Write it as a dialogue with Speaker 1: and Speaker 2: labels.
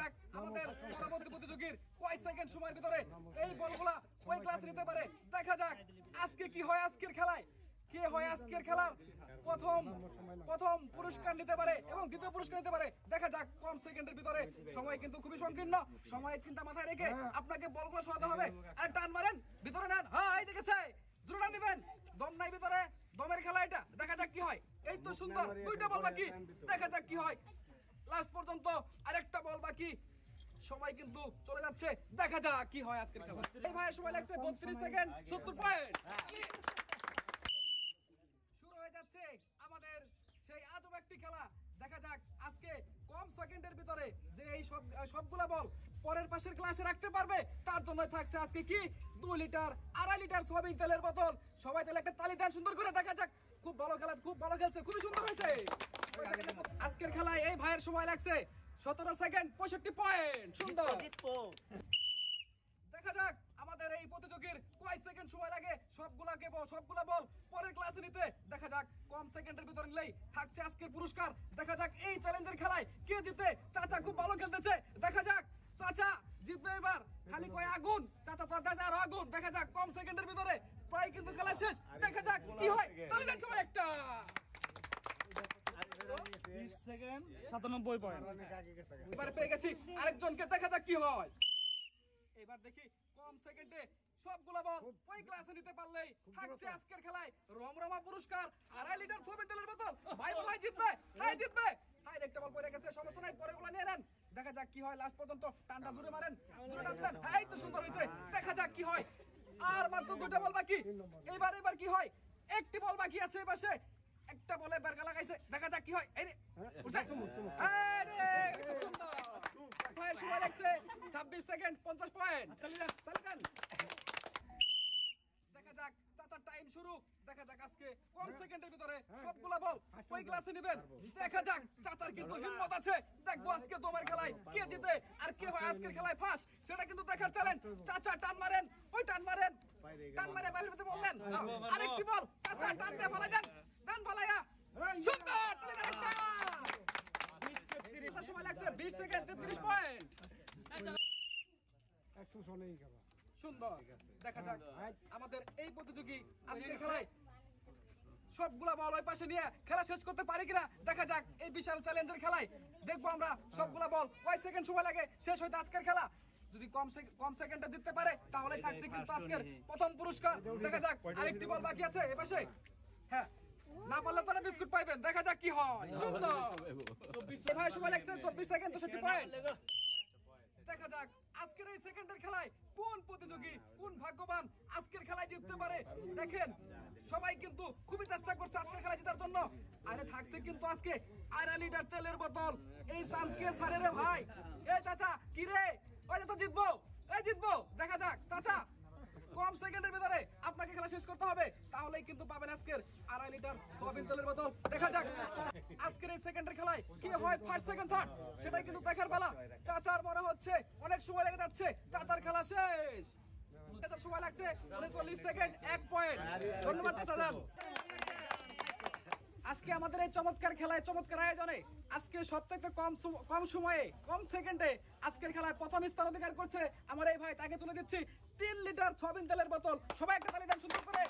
Speaker 1: যাক আমাদের পরবর্তী প্রতিযোগীর কয় সেকেন্ড সময়ের ভিতরে এই বলগুলা ওই ক্লাসে নিতে পারে। দেখা যাক আজকে কি হয় আজকের খেলায়, কে হয় আজকের খেলার প্রথম পুরস্কার নিতে পারে এবং দ্বিতীয় পুরস্কার নিতে পারে। দেখা যাক কম সেকেন্ডের ভিতরে, সময় কিন্তু খুবই সংকীর্ণ, সময়ের চিন্তা মাথায় রেখে আপনাকে বলগুলো সরাতে হবে। আর টান মারেন, ভিতরে নেন, হ্যাঁ এই দেখেছে, জোরটা দিবেন, দম নাই ভিতরে, দমের খেলা এটা। দেখা যাক কি হয়। এই তো সুন্দর, দুইটা বল বাকি, দেখা যাক কি হয় লাস্ট পর্যন্ত। আরেকটা বল বাকি, সময় কিন্তু চলে যাচ্ছে, দেখা যাক কি হয় আজকের খেলা। এই ভাইয়ের সময় লাগছে 32 সেকেন্ড 70 পয়েন্ট। শুরু হয়ে যাচ্ছে আমাদের সেই আজব একটি খেলা। দেখা যাক আজকে কম সেকেন্ডের ভিতরে যে এই সবগুলা বল পরের পাশের ক্লাসে রাখতে পারবে তার জন্য থাকছে আজকে কি 2 লিটার 2.5 লিটার সয়াবিন তেলের বোতল। সবাই তাহলে একটা তালি দেন সুন্দর করে। দেখা যাক, খুব ভালো খেলা, খুব ভালো খেলছে, খুবই সুন্দর হয়েছে আজকের খেলায়। এই ভাইয়ের সময় লাগছে 17 সেকেন্ড 65 পয়েন্ট। সুন্দর। দেখা যাক আমাদের এই প্রতিযোগীর কয় সেকেন্ড সময় লাগে সবগুলা বল পরের ক্লাসে নিতে। দেখা যাক কম সেকেন্ডের ভিতরে নিলেই থাকছে আজকের পুরস্কার। দেখা যাক এই চ্যালেঞ্জের খেলায় কে জিতে। চাচা খুব ভালো খেলতেছে, দেখা যাক চাচা জিতবে এবার। খালি কয় আগুন, চাচা তোর দেশে আরো আগুন। দেখা যাক কম সেকেন্ডের ভিতরে প্রায় কিন্তু খেলা শেষ। দেখা যাক কি হয়, তাহলে দেন সময় একটা
Speaker 2: 20 সেকেন্ড 97 পয়েন্ট।
Speaker 1: এবার পেয়ে গেছি আরেকজনকে, দেখা যাক কি হয়। এবার দেখি কম সেকেন্ডে সবগুলা বল ওই ক্লাসে নিতে পারলেই থাকছে আজকের খেলায় রমরমা পুরস্কার 2.5 লিটার সয়াবিন তেলের বোতল। ভাই ভাই জিতবে, ভাই জিতবে। হাই একটা বল পড়ে গেছে, সমস্যা নাই, পরের গুলো নিয়ে নেন। দেখা যাক কি হয় লাস্ট পর্যন্ত। টানটা জুড়ে মারেন, জুড়ে টানতেন, এই তো সুন্দর হয়েছে। দেখা যাক কি হয়, আর মাত্র 2টা বল বাকি। এবার কি হয়, একটি বল বাকি আছে এই পাশে, একটা বলে বেরকা লাগাইছে। দেখা যাক কি হয়। এই রে উঠছে, আরে সুন্দর। ভাইয়ের সময় লাগছে 26 সেকেন্ড 50 পয়েন্ট। দেখা যাক চাচার টাইম শুরু। দেখা যাক আজকে কম সেকেন্ডের ভিতরে সবগুলা বল ওই ক্লাসে নেবেন। দেখা যাক চাচার কিন্তু হিম্মত আছে। দেখবো আজকে দমের খেলায় কে জিতে আর কে হয় আজকের খেলায় ফার্স্ট, সেটা কিন্তু দেখার চ্যালেঞ্জ। চাচা টান মারেন, ওই টান মারেন, টান মারে বাইরের ভিতরে বললেন আরেকটি বল। চাচা টান দিয়ে ফালাই দেন, ডান ফালাইয়া সুন্দর তাহলে আরেকটা। সময় লাগছে 20 সেকেন্ড 33 পয়েন্ট। সুন্দর। দেখা যাক আমাদের এই প্রতিযোগী আজকের খেলায় সবগুলা বল ওই পাশে নিয়ে খেলা শেষ করতে পারে কিনা। দেখা যাক এই বিশাল চ্যালেঞ্জের খেলায় দেখবো আমরা সবগুলা বল কয় সেকেন্ড সময় লাগে শেষ হইতে আজকের খেলা। যদি কম সেকেন্ডে জিততে পারে তাহলে থাকছে কিন্তু আজকের প্রথম পুরস্কার। দেখা যাক আরেকটি বল বাকি আছে এ পাশে, হ্যাঁ না পারলে তো বিস্কুট পাইবেন। দেখা যাক কি হয়। সুন্দর। ভাই সময় লাগছে 24 সেকেন্ড 60 পয়েন্ট। দেখা যাক আজকের এই সেকেন্ডের খেলায় কোন প্রতিযোগী, কোন ভাগ্যবান আজকের খেলায় জিততে পারে। দেখেন সবাই কিন্তু খুবই চেষ্টা করছে আজকের খেলায় জেতার জন্য। আরে থাকছে কিন্তু আজকে 2.5 লিটার তেলের বোতল। এই চান্স কে সারে রে ভাই। এই চাচা কি রে, ওই তো জিতবো, এই জিতবো। দেখা যাক চাচা কম সেকেন্ডের ভিতরে আপনাকে খেলা শেষ করতে হবে, তাহলেই কিন্তু পাবেন আজকের 2.5 লিটার সয়াবিন তেলের বোতল। দেখা যাক আজকের এই সেকেন্ডের খেলায় কি হয় ফার্স্ট সেকেন্ড থার্ড, সেটাই কিন্তু দেখার বেলা। চাচার মনে হচ্ছে অনেক সময় লেগে যাচ্ছে, চাচার খেলা শেষ। চাচার সময় লাগছে 39 সেকেন্ড 1 পয়েন্ট। ধন্যবাদ চাচা যান। আজকে আমাদের এই চমৎকার খেলায়, চমৎকার আয়োজনে আজকে সবচেয়ে কম সময়ে কম সেকেন্ডে আজকের খেলায় প্রথম স্থান অধিকার করছে আমার এই ভাই। তাকে তুলে দিচ্ছি 3 লিটার সয়াবিন তেলের বোতল। সবাই একটা তালি দেন সুন্দর করে।